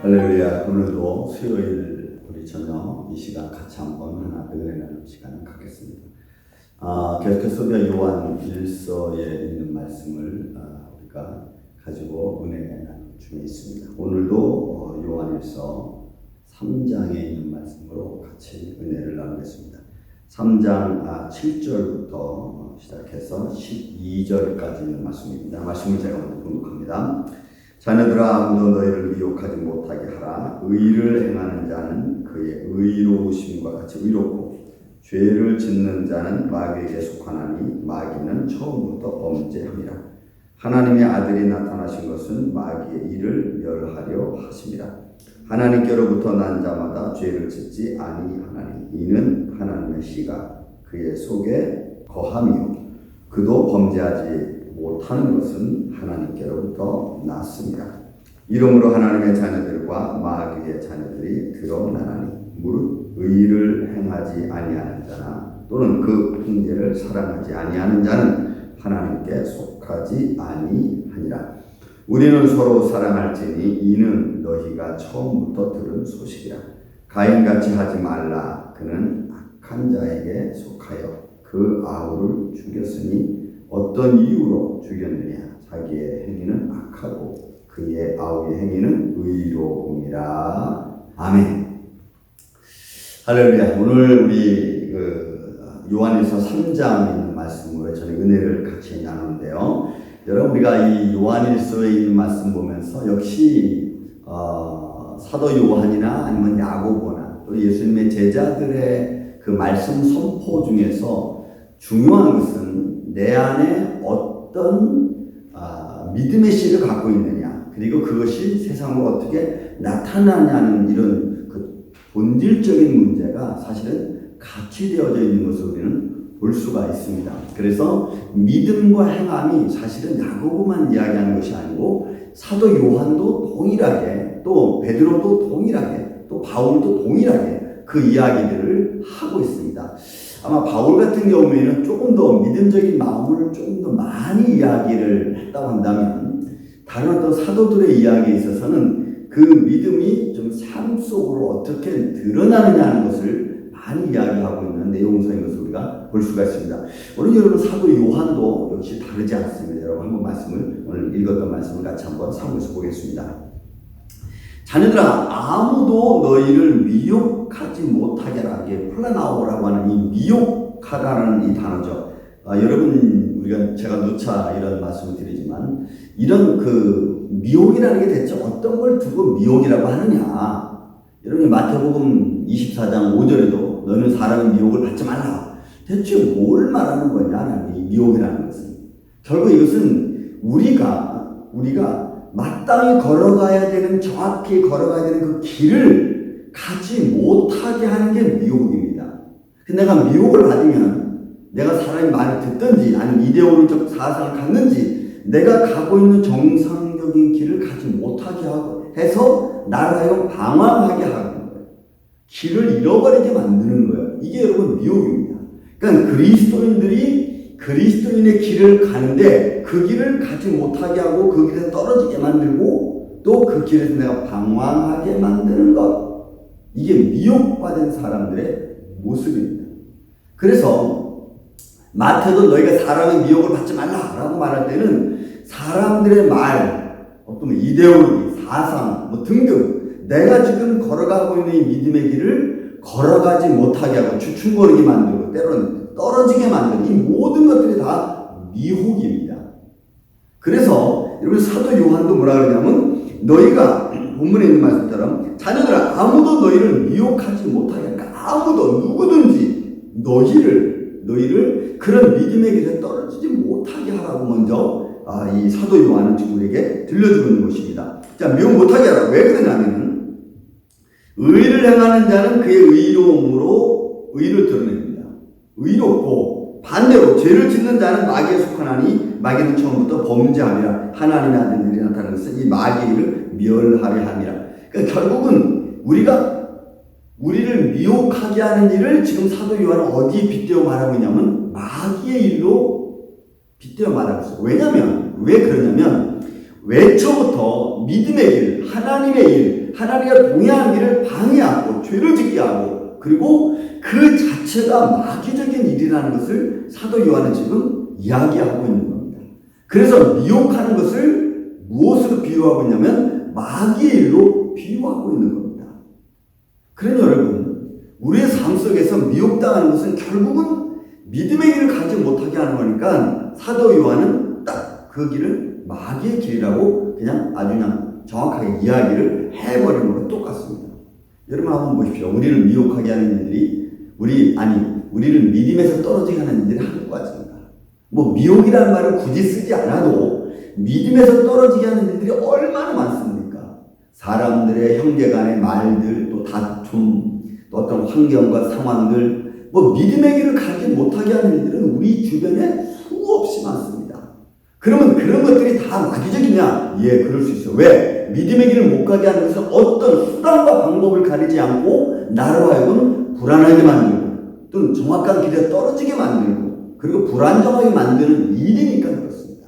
할렐루야. 오늘도 수요일 우리 저녁 이 시간 같이 한번 하나 은혜 나누는 시간을 갖겠습니다. 계속해서 요한 1서에 있는 말씀을 우리가 가지고 은혜 나누는 중에 있습니다. 오늘도 요한 1서 3장에 있는 말씀으로 같이 은혜를 나누겠습니다. 3장 7절부터 시작해서 12절까지 있는 말씀입니다. 말씀을 제가 먼저 봉독합니다. 자녀들아, 아무도 너희를 미혹하지 못하게 하라. 의를 행하는 자는 그의 의로우심과 같이 의롭고 죄를 짓는 자는 마귀에게 속하나니 마귀는 처음부터 범죄함이라. 하나님의 아들이 나타나신 것은 마귀의 일을 멸하려 하심이라. 하나님께로부터 난 자마다 죄를 짓지 아니하나니 이는 하나님의 씨가 그의 속에 거함이요 그도 범죄하지 못하는 것은 하나님께로부터 났습니다. 이러므로 하나님의 자녀들과 마귀의 자녀들이 드러나나니 무릇 의를 행하지 아니하는 자나 또는 그 형제를 사랑하지 아니하는 자는 하나님께 속하지 아니하니라. 우리는 서로 사랑할지니 이는 너희가 처음부터 들은 소식이라. 가인같이 하지 말라. 그는 악한 자에게 속하여 그 아우를 죽였으니 어떤 이유로 죽였느냐? 자기의 행위는 악하고 그의 아우의 행위는 의로움이라. 아멘. 할렐루야. 오늘 우리 요한일서 3장에 있는 말씀으로 저는 은혜를 같이 나누는데요. 여러분, 우리가 이 요한일서에 있는 말씀 보면서 역시 사도 요한이나 아니면 야고보나 또 예수님의 제자들의 그 말씀 선포 중에서 중요한 것은 내 안에 어떤 믿음의 씨를 갖고 있느냐, 그리고 그것이 세상으로 어떻게 나타나냐는 이런 그 본질적인 문제가 사실은 같이 되어져 있는 것을 우리는 볼 수가 있습니다. 그래서 믿음과 행함이 사실은 야고보만 이야기하는 것이 아니고 사도 요한도 동일하게, 또 베드로도 동일하게, 또 바울도 동일하게 그 이야기들을 하고 있습니다. 아마 바울 같은 경우에는 조금 더 믿음적인 마음을 조금 더 많이 이야기를 했다고 한다면, 다른 어떤 사도들의 이야기에 있어서는 그 믿음이 좀 삶 속으로 어떻게 드러나느냐는 것을 많이 이야기하고 있는 내용서인 것을 우리가 볼 수가 있습니다. 오늘 여러분, 사도 요한도 역시 다르지 않습니다. 여러분, 한번 말씀을, 오늘 읽었던 말씀을 같이 한번 참고해서 보겠습니다. 자녀들아, 아무도 너희를 미혹하지 못하게 하라. 이게 플라나오라고 하는 이 미혹하다라는 이 단어죠. 여러분, 제가 누차 이런 말씀을 드리지만, 이런 그 미혹이라는 게 대체 어떤 걸 두고 미혹이라고 하느냐. 여러분, 마태복음 24장 5절에도 너는 사람의 미혹을 받지 말라. 대체 뭘 말하는 거냐, 이 미혹이라는 것은. 결국 이것은 우리가 마땅히 걸어가야 되는, 정확히 걸어가야 되는 그 길을 가지 못하게 하는 게 미혹입니다. 내가 미혹을 받으면 내가 사람이 말을 듣든지 아니면 이데올로기적 사상을 갖는지 내가 가고 있는 정상적인 길을 가지 못하게 하고 해서 나를 하여금 방황하게 하는 거예요. 길을 잃어버리게 만드는 거예요. 이게 여러분 미혹입니다. 그러니까 그리스도인들이 그리스도인의 길을 가는데 그 길을 가지 못하게 하고 그 길에서 떨어지게 만들고 또 그 길에서 내가 방황하게 만드는 것. 이게 미혹받은 사람들의 모습입니다. 그래서 마태도 너희가 사람의 미혹을 받지 말라라고 말할 때는 사람들의 말, 어떤 이데올로기, 사상 등등 내가 지금 걸어가고 있는 이 믿음의 길을 걸어가지 못하게 하고 주춤거리게 만들고 때로는 떨어지게 만드는 이 모든 것들이 다 미혹입니다. 그래서 여러분 사도 요한도 뭐라 그러냐면 너희가 본문에 있는 말씀처럼 자녀들아 아무도 너희를 미혹하지 못하게 하니까 아무도 누구든지 너희를 그런 믿음의 길에 떨어지지 못하게 하라고 먼저 이 사도 요한은 지금 우리에게 들려주는 것입니다. 자, 미혹 못하게 하라. 왜 그러냐면 의를 행하는 자는 그의 의로움으로 의를 드러냅니다. 의롭고 반대로 죄를 짓는 자는 마귀에 속하나니 마귀는 처음부터 범죄함이라 하나님의 아들들이 나타나는 것은 이 마귀의 일을 멸하려 함이라. 그러니까 결국은 우리를 미혹하게 하는 일을 지금 사도 요한은 어디에 빗대어 말하고 있냐면 마귀의 일로 빗대어 말하고 있어요. 왜 그러냐면 외초부터 믿음의 길, 하나님의 일, 하나님과 동의하는 길을 방해하고 죄를 짓게 하고 그리고 그 자체가 마귀적인 일이라는 것을 사도 요한은 지금 이야기하고 있는 겁니다. 그래서 미혹하는 것을 무엇으로 비유하고 있냐면 마귀의 일로 비유하고 있는 겁니다. 그러니 여러분, 우리의 삶 속에서 미혹당하는 것은 결국은 믿음의 길을 가지 못하게 하는 거니까 사도 요한은 딱 그 길을 마귀의 길이라고 아주 정확하게 이야기를 해버리는 것과 똑같습니다. 여러분 한번 보십시오. 우리를 미혹하게 하는 일들이 우리를 믿음에서 떨어지게 하는 일들이 한두 가지입니다. 미혹이라는 말을 굳이 쓰지 않아도 믿음에서 떨어지게 하는 일들이 얼마나 많습니까? 사람들의 형제간의 말들, 또 다툼, 또 어떤 환경과 상황들, 믿음의 길을 가지 못하게 하는 일들은 우리 주변에 수없이 많습니다. 그러면 그런 것들이 다 마귀적이냐? 예, 그럴 수 있어. 왜? 믿음의 길을 못 가게 하는 것은 어떤 수단과 방법을 가리지 않고 나로 하여금 불안하게 만들고 또는 정확한 길에 떨어지게 만들고 그리고 불안정하게 만드는 일이니까 그렇습니다.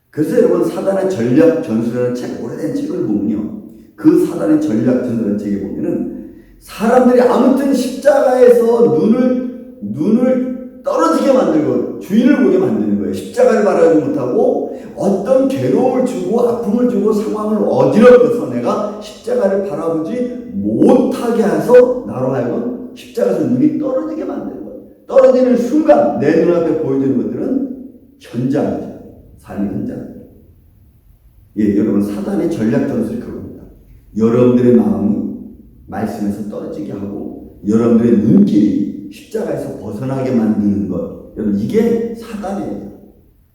그래서 여러분 사단의 전략 전술이라는 책, 오래된 책을 보면요. 그 사단의 전략 전술이라는 책에 보면은 사람들이 아무튼 십자가에서 눈을 떨어지게 만들고 주의를 보게 만드는 거예요. 십자가를 바라지 못하고 어떤 괴로움을 주고 아픔을 주고 상황을 어지럽혀서 내가 십자가를 바라보지 못하게 해서 나로 하여금 십자가에서 눈이 떨어지게 만드는 거예요. 떨어지는 순간 내 눈앞에 보여지는 것들은 현장이죠. 삶의 현장. 예, 여러분 사단의 전략 전술이 그겁니다. 여러분들의 마음이 말씀에서 떨어지게 하고 여러분들의 눈길이 십자가에서 벗어나게 만드는 것. 여러분 이게 사단이에요.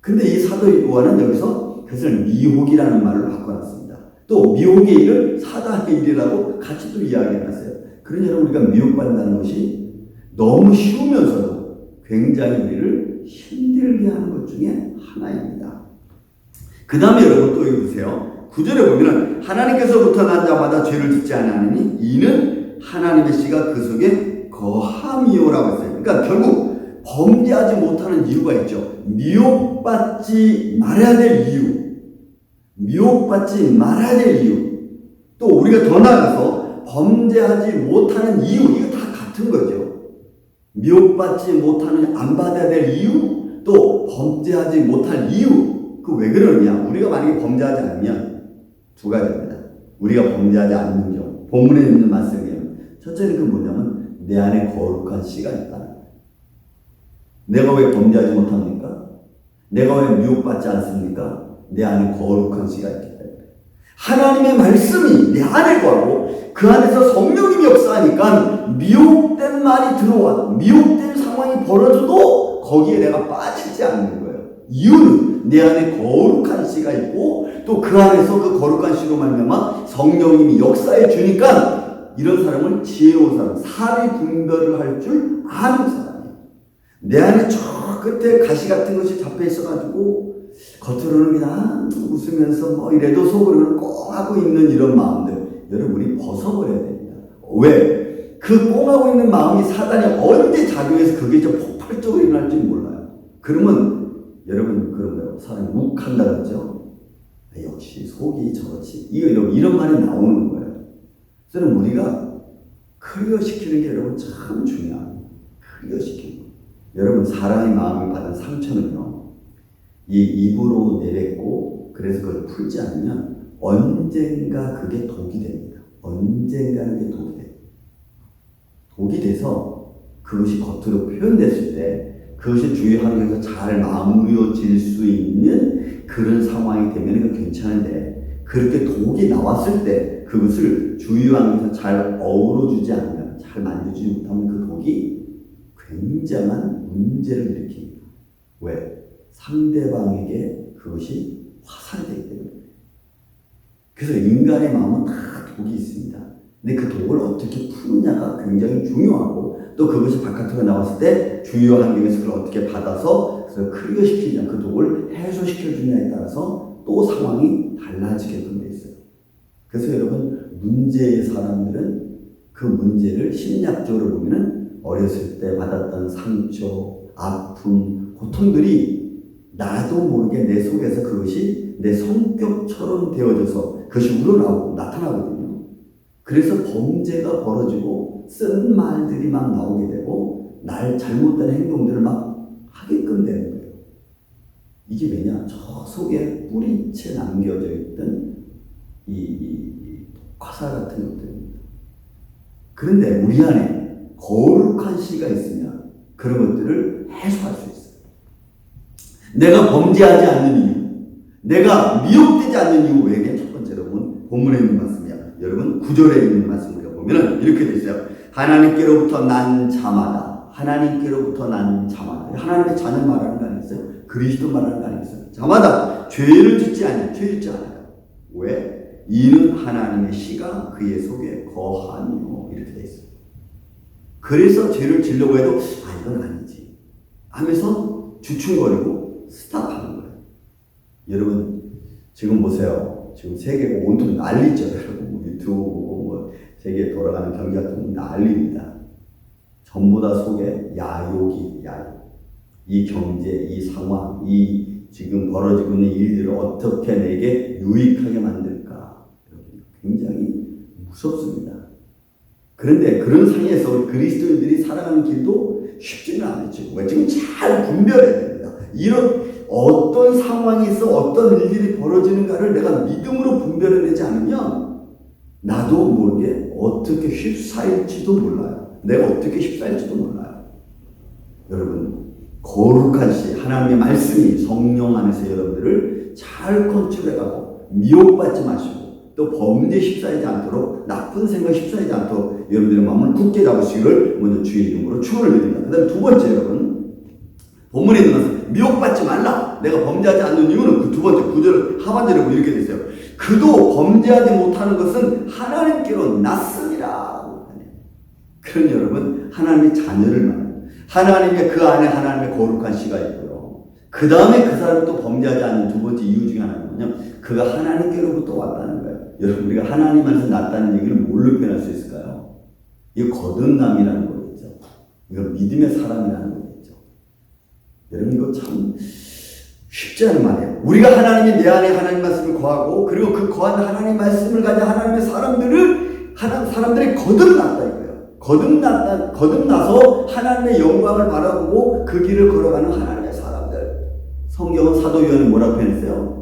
근데 이 사도 요한은 여기서 그것을 미혹이라는 말로 바꿔놨습니다. 또 미혹의 일을 사단의 일이라고 같이 또 이야기해놨어요. 그러니 여러분 우리가 미혹받는다는 것이 너무 쉬우면서도 굉장히 우리를 힘들게 하는 것 중에 하나입니다. 그 다음에 여러분 또 여기 보세요. 9절에 보면은 하나님께서부터 난 자마다 죄를 짓지 아니하느니 이는 하나님의 씨가 그 속에 거함이요라고 했어요. 그러니까 결국 범죄하지 못하는 이유가 있죠. 미혹받지 말아야 될 이유, 미혹받지 말아야 될 이유, 또 우리가 더 나아가서 범죄하지 못하는 이유, 이거 다 같은 거죠. 미혹받지 못하는, 안 받아야 될 이유, 또 범죄하지 못할 이유. 그 왜 그러느냐? 우리가 만약에 범죄하지 않으면 두 가지입니다. 우리가 범죄하지 않는 경우, 본문에 있는 말씀이에요. 첫째는 그 뭐냐면 내 안에 거룩한 씨가 있다는 거예요. 내가 왜 범죄하지 못합니까? 내가 왜 미혹받지 않습니까? 내 안에 거룩한 씨가 있기 때문에. 하나님의 말씀이 내 안에 거하고 그 안에서 성령님이 역사하니까 미혹된 말이 들어와도 미혹된 상황이 벌어져도 거기에 내가 빠지지 않는 거예요. 이유는 내 안에 거룩한 씨가 있고 또 그 안에서 그 거룩한 씨로 말미암아 성령님이 역사해 주니까 이런 사람을 지혜로운 사람, 사리 분별을 할 줄 아는 사람이에요. 내 안에 저 끝에 가시 같은 것이 잡혀 있어가지고 겉으로는 그냥 웃으면서 이래도 속으로는 꽁 하고 있는 이런 마음들 여러분 우리 벗어버려야 됩니다. 왜? 그 꽁하고 있는 마음이 사단이 언제 작용해서 그게 좀 폭발적으로 일어날지 몰라요. 그러면 여러분 그런 거예요. 사람이 욱한다 그러죠. 역시 속이 저렇지. 이런 말이 나오는 거예요. 그래서 우리가 클리어시키는 게 여러분 참 중요합니다. 클리어시키는 거. 여러분 사랑의 마음을 받은 상처는요. 이 입으로 내뱉고 그래서 그걸 풀지 않으면 언젠가 그게 독이 됩니다. 언젠가는 게 독이 돼요. 독이 돼서 그것이 겉으로 표현됐을 때 그것이 주위 환경에서 잘 마무리어질 수 있는 그런 상황이 되면 그 괜찮은데 그렇게 독이 나왔을 때 그것을 주위 환경에서 잘 어우러주지 않으면 잘 만져주지 못하면 그 독이 굉장한 문제를 일으킵니다. 왜? 상대방에게 그것이 화살되기 때문에. 그래서 인간의 마음은 다 독이 있습니다. 근데 그 독을 어떻게 푸느냐가 굉장히 중요하고 또 그것이 바깥으로 나왔을 때 주요 환경에서 그걸 어떻게 받아서 그래서 클리어시키냐 그 독을 해소시켜주냐에 따라서 또 상황이 달라지게끔 돼 있어요. 그래서 여러분 문제의 사람들은 그 문제를 심리학적으로 보면은 어렸을 때 받았던 상처, 아픔, 고통들이 나도 모르게 내 속에서 그것이 내 성격처럼 되어져서 그것이 우러나오고 나타나거든요. 그래서 범죄가 벌어지고 쓴 말들이 막 나오게 되고 날 잘못된 행동들을 막 하게끔 되는 거예요. 이게 왜냐? 저 속에 뿌리채 남겨져 있던 이 화살 같은 것들입니다. 그런데 우리 안에 거룩한 씨가 있으면 그런 것들을 해소할 수 있어요. 내가 범죄하지 않는 이유, 내가 미혹되지 않는 이유 외에 첫 번째로 본문에 있는 말씀이야. 여러분 9절에 있는 말씀을 보면 이렇게 되어 있어요. 하나님께로부터 난 자마다. 하나님께로부터 난 자마다. 하나님의 자녀 말하는 거 아니겠어요? 그리스도 말하는 거 아니겠어요? 자마다 죄를 짓지 않아요. 죄 짓지 않아요. 왜? 이는 하나님의 씨가 그의 속에 거하니요. 이렇게 되어 있어요. 그래서 죄를 지려고 해도 이건 아니지 하면서 주춤거리고 스탑하는 거예요. 여러분 지금 보세요. 지금 세계가 온통 난리죠. 여러분 유튜브 보고 뭐 세계에 돌아가는 경기 같은 건 난리입니다. 전부 다 속에 야욕이 야욕. 이 경제, 이 상황, 이 지금 벌어지고 있는 일들을 어떻게 내게 유익하게 만들까? 여러분 굉장히 무섭습니다. 그런데 그런 상황에서 그리스도인들이 살아가는 길도 쉽지는 않죠. 왜? 지금 잘 분별해야 됩니다. 이런 어떤 상황에서 어떤 일들이 벌어지는가를 내가 믿음으로 분별해내지 않으면 나도 모르게 어떻게 휩싸일지도 몰라요. 내가 어떻게 휩싸일지도 몰라요. 여러분 거룩한 씨 하나님의 말씀이 성령 안에서 여러분들을 잘 컨트롤해가고 미혹받지 마시고 또 범죄에 휩싸이지 않도록 나쁜 생각에 휩싸이지 않도록 여러분들의 마음을 굳게 잡으시기를 먼저 주의 이름으로 축원을 드립니다. 그 다음에 두 번째 여러분 본문에 있는 것은 미혹받지 말라. 내가 범죄하지 않는 이유는 그 두 번째 구절 하반절에 이렇게 되어 있어요. 그도 범죄하지 못하는 것은 하나님께로 났습니다. 그런 여러분 하나님의 자녀를 말해요. 하나님의 그 안에 하나님의 거룩한 씨가 있고요. 그 다음에 그 사람이 또 범죄하지 않는 두 번째 이유 중에 하나는요. 그가 하나님께로부터 왔다는 거예요. 여러분 우리가 하나님 안에서 났다는 얘기를 뭘로 표현할 수 있을까요? 이거 거듭남이라는 거겠죠. 이거 믿음의 사람이라는 거겠죠. 여러분 이거 참 쉽지 않은 말이에요. 우리가 하나님이 내 안에 하나님 말씀을 거하고 그리고 그 거한 하나님 말씀을 가진 하나님의 사람들이 거듭났다 이거예요. 거듭나서 하나님의 영광을 바라보고 그 길을 걸어가는 하나님의 사람들. 성경은 사도 요한이 뭐라고 표현했어요?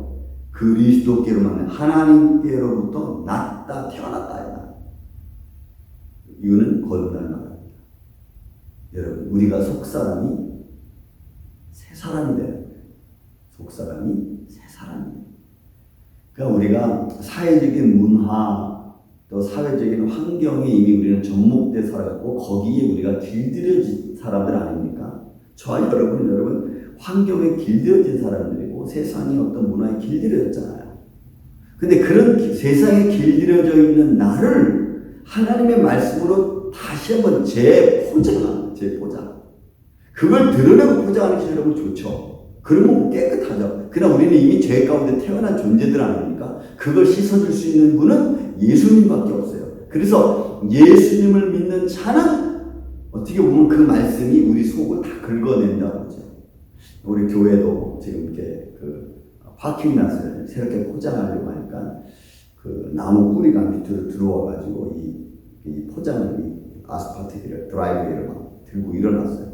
그리스도께로만 하나님께로부터 났다 태어났다. 이거는 거듭나는 말입니다. 여러분 우리가 속사람이 새 사람이 되는 거예요. 속사람이 새 사람이에요. 그러니까 우리가 사회적인 문화 또 사회적인 환경에 이미 우리는 접목돼 살아갔고 거기에 우리가 길들여진 사람들 아닙니까? 저와 여러분 환경에 길들여진 사람들이고 세상의 어떤 문화에 길들여졌잖아요. 근데 그런 세상에 길들여져 있는 나를 하나님의 말씀으로 다시 한번 재포장. 그걸 드러내고 포장하는 것이 여러분 좋죠. 그러면 깨끗하죠. 그러나 우리는 이미 죄 가운데 태어난 존재들 아닙니까? 그걸 씻어줄 수 있는 분은 예수님밖에 없어요. 그래서 예수님을 믿는 자는 어떻게 보면 그 말씀이 우리 속을 다 긁어낸다고 그러죠. 우리 교회도 지금 이렇게 파킹낫을 새롭게 포장하려고 하니까 그 나무 뿌리가 밑으로 들어와가지고 이 포장을 아스팔트 드라이브웨이를 막 들고 일어났어요.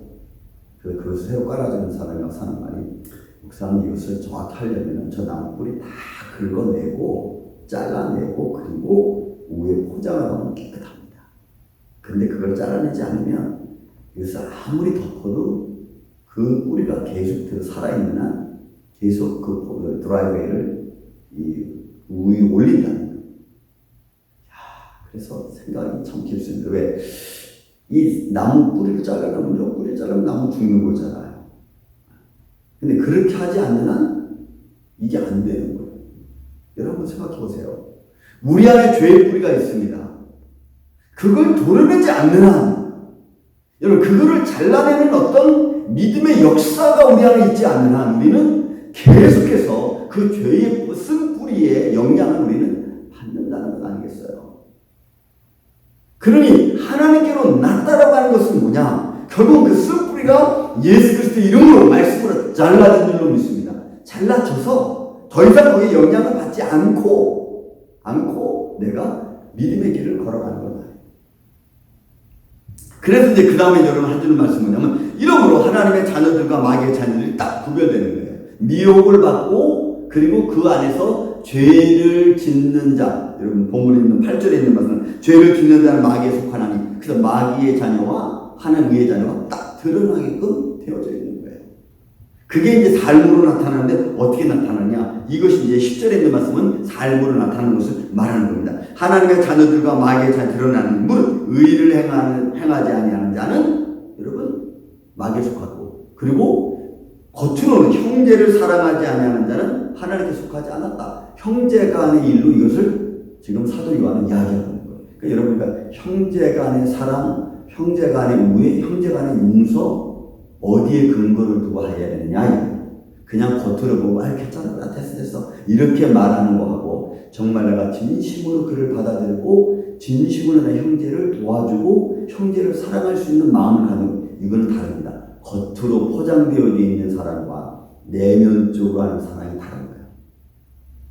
그래서 그것을 새로 깔아주는 사람이 사는 말이, 목사님 이것을 정확히 하려면 저 나무 뿌리 다 긁어내고 잘라내고 그리고 위에 포장을 하면 깨끗합니다. 근데 그걸 잘라내지 않으면 이것을 아무리 덮어도 그 뿌리가 계속 살아있는 한 계속 그 드라이브웨이를 위에 올린다는 거예요. 그래서 생각이 참 깊습니다. 왜? 이 나무 뿌리를 잘라내면 뿌리를 자르면 나무 죽는 거잖아요. 근데 그렇게 하지 않는 한 이게 안 되는 거예요. 여러분 생각해 보세요. 우리 안에 죄의 뿌리가 있습니다. 그걸 도려내지 않는 한, 여러분 그거를 잘라내는 어떤 믿음의 역사가 우리 안에 있지 않는 한 우리는 계속해서 그 죄의 쓴 뿌리의 영향을 우리는 받는다는 것 아니겠어요? 그러니 하나님께로 낫다라고 하는 것은 뭐냐? 결국 그 쓴 뿌리가 예수 그리스도의 이름으로 말씀으로 잘라진 줄로 믿습니다. 잘라져서 더 이상 거기에 영향을 받지 않고 내가 믿음의 길을 걸어가는 거다. 그래서 이제 그 다음에 여러분 해주는 말씀은 뭐냐면, 이러므로 하나님의 자녀들과 마귀의 자녀들이 딱 구별되는 거예요. 미혹을 받고 그리고 그 안에서 죄를 짓는 자, 여러분 본문에 있는 8절에 있는 말씀은 죄를 짓는 자는 마귀에 속하나니, 그래서 마귀의 자녀와 하나님의 자녀가 딱 드러나게끔 되어져 있는 거예요. 그게 이제 삶으로 나타나는데 어떻게 나타나냐? 이것이 이제 10절에 있는 말씀은 삶으로 나타나는 것을 말하는 겁니다. 하나님의 자녀들과 마귀의 자녀 드러나는 무릇 의를 행하지 아니하는 자는 여러분 마귀에 속하고, 그리고 겉으로는 형제를 사랑하지 아니하는 자는 하나님께 속하지 않았다. 형제 간의 일로 이것을 지금 사도 요한은 이야기하는 거예요. 그러니까 여러분, 형제 간의 사랑, 형제 간의 우애, 형제 간의 용서 어디에 근거를 두고 해야 되느냐? 그냥 겉으로 보고 괜찮아, 됐어 이렇게 말하는 거하고, 정말 내가 진심으로 그를 받아들이고 진심으로 내 형제를 도와주고 형제를 사랑할 수 있는 마음을 가지고, 이거는 다릅니다. 겉으로 포장되어 있는 사랑과 내면적으로 하는 사랑이 다른 거예요.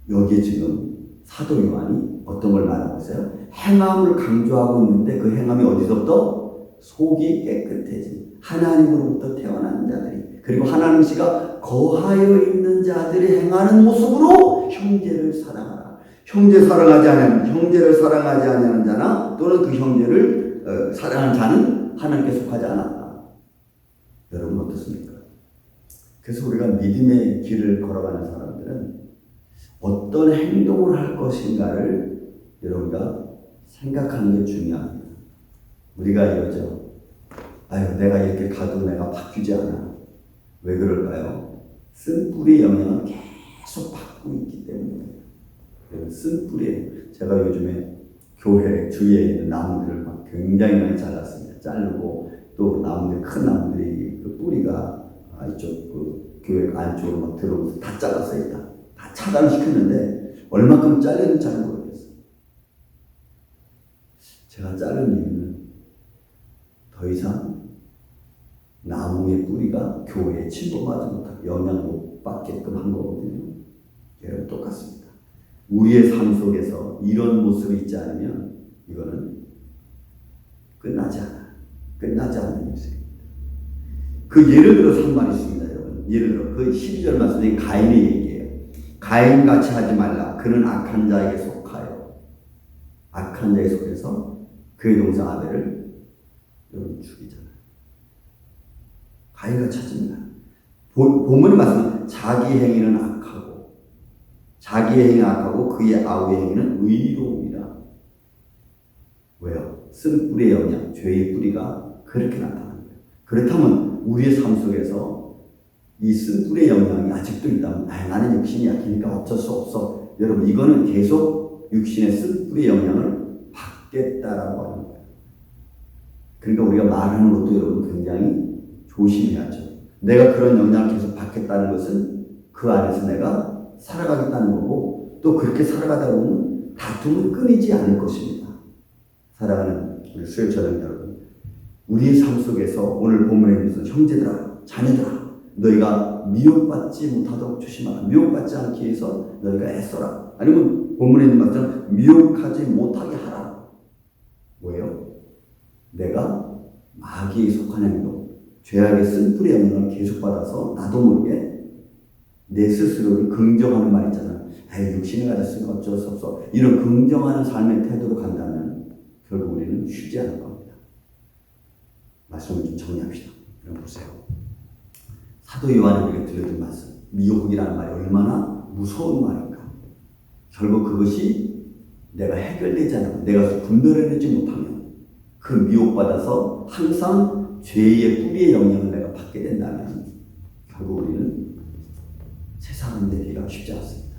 여기에 지금 사도 요한이 어떤 걸 말하고 있어요? 행함을 강조하고 있는데 그 행함이 어디서부터? 속이 깨끗해진 하나님으로부터 태어난 자들이, 그리고 하나님 씨가 거하여 있는 자들이 행하는 모습으로 형제를 사랑하라. 형제를 사랑하지 아니하는 자나 또는 그 형제를 사랑하는 자는 하나님께 속하지 않았다. 여러분 어떻습니까? 그래서 우리가 믿음의 길을 걸어가는 사람들은 어떤 행동을 할 것인가를 여러분과 생각하는 게 중요합니다. 우리가 이러죠. 내가 이렇게 가도 내가 바뀌지 않아. 왜 그럴까요? 쓴 뿌리의 영향을 계속 받고 있기 때문에. 쓴 뿌리예요. 제가 요즘에 교회 주위에 있는 나무들을 막 굉장히 많이 잘랐습니다. 자르고 또 나무들, 큰 나무들이 그 뿌리가 이쪽 그 교회 안쪽으로 막 들어오면서 다 잘랐어요. 다 차단시켰는데 얼마큼 잘렸는지 잘 모르겠어요. 제가 자른 이유는 더 이상 나무의 뿌리가 교회에 침범하지 못하고 영향을 못 받게끔 한 거거든요. 여러분 똑같습니다. 우리의 삶 속에서 이런 모습이 있지 않으면 이거는 끝나지 않는 일입니다. 그 예를 들어서 한 말이 있습니다, 여러분. 예를 들어 그 12절 말씀에 가인의 얘기예요. 가인같이 하지 말라. 그는 악한 자에게 속하여. 악한 자에 속해서 그의 동생 아벨을 여러분 죽이잖아요. 가인같이 하지 말라. 본문의 말씀은 자기 행위는 악하고 그의 아우의 행위는 의로움이라. 왜요? 쓴 뿌리의 영향, 죄의 뿌리가 그렇게 나타나는 거예요. 그렇다면 우리의 삶 속에서 이 쓴 뿌리의 영향이 아직도 있다면 나는 육신이 약하니까 어쩔 수 없어. 여러분 이거는 계속 육신의 쓴 뿌리의 영향을 받겠다라고 하는 거예요. 그러니까 우리가 말하는 것도 여러분 굉장히 조심해야죠. 내가 그런 영향을 계속 받겠다는 것은 그 안에서 내가 살아가겠다는 거고, 또 그렇게 살아가다 보면 다툼은 끊이지 않을 것입니다. 사랑하는 우리 수요처럼 여러분, 우리의 삶 속에서 오늘 본문에 있는 형제들아, 자녀들아, 너희가 미혹받지 못하도록 조심하라. 미혹받지 않기 위해서 너희가 애써라. 아니면 본문에 있는 것처럼 미혹하지 못하게 하라. 뭐예요? 내가 마귀에 속한 행동, 죄악의 쓴뿌리 영향을 계속받아서 나도 모르게 내 스스로를 긍정하는 말 있잖아. 육신을 가졌으니까 어쩔 수 없어. 이런 긍정하는 삶의 태도로 간다면 결국 우리는 쉬지 않을 겁니다. 말씀을 좀 정리합시다. 그럼 보세요. 사도 요한이 우리가 들려준 말씀, 미혹이라는 말이 얼마나 무서운 말인가. 결국 그것이 내가 해결되지 않으면, 내가 분별해내지 못하면 그 미혹받아서 항상 죄의 뿌리의 영향을 내가 받게 된다면 결국 우리는 새 사람 되기가 쉽지 않습니다.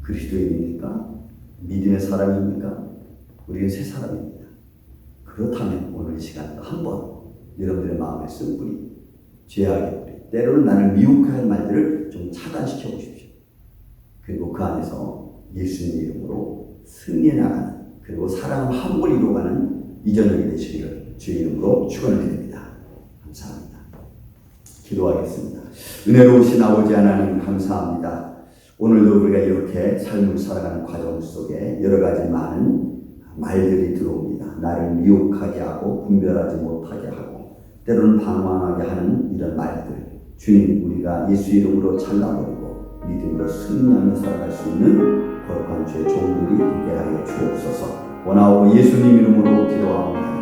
그리스도인입니까? 믿음의 사람입니까? 우리는 새 사람입니다. 그렇다면 오늘 이 시간 한번 여러분들의 마음에 쓴 뿌리, 죄악의 뿌리, 때로는 나를 미혹할 말들을 좀 차단시켜 보십시오. 그리고 그 안에서 예수님의 이름으로 승리해 나가는, 그리고 사랑을 함부로 이루어가는 이전역이 되시기를 주의 이름으로 축원드립니다. 감사합니다. 기도하겠습니다. 은혜로우신 아버지 하나님 감사합니다. 오늘도 우리가 이렇게 삶을 살아가는 과정 속에 여러 가지 많은 말들이 들어옵니다. 나를 미혹하게 하고 분별하지 못하게 하고 때로는 방황하게 하는 이런 말들, 주님, 우리가 예수 이름으로 잘라버리고 믿음으로 승리하며 살아갈 수 있는 거룩한 주의 종들이 되게 하여 주옵소서. 원하오고 예수님 이름으로 기도하옵나이다.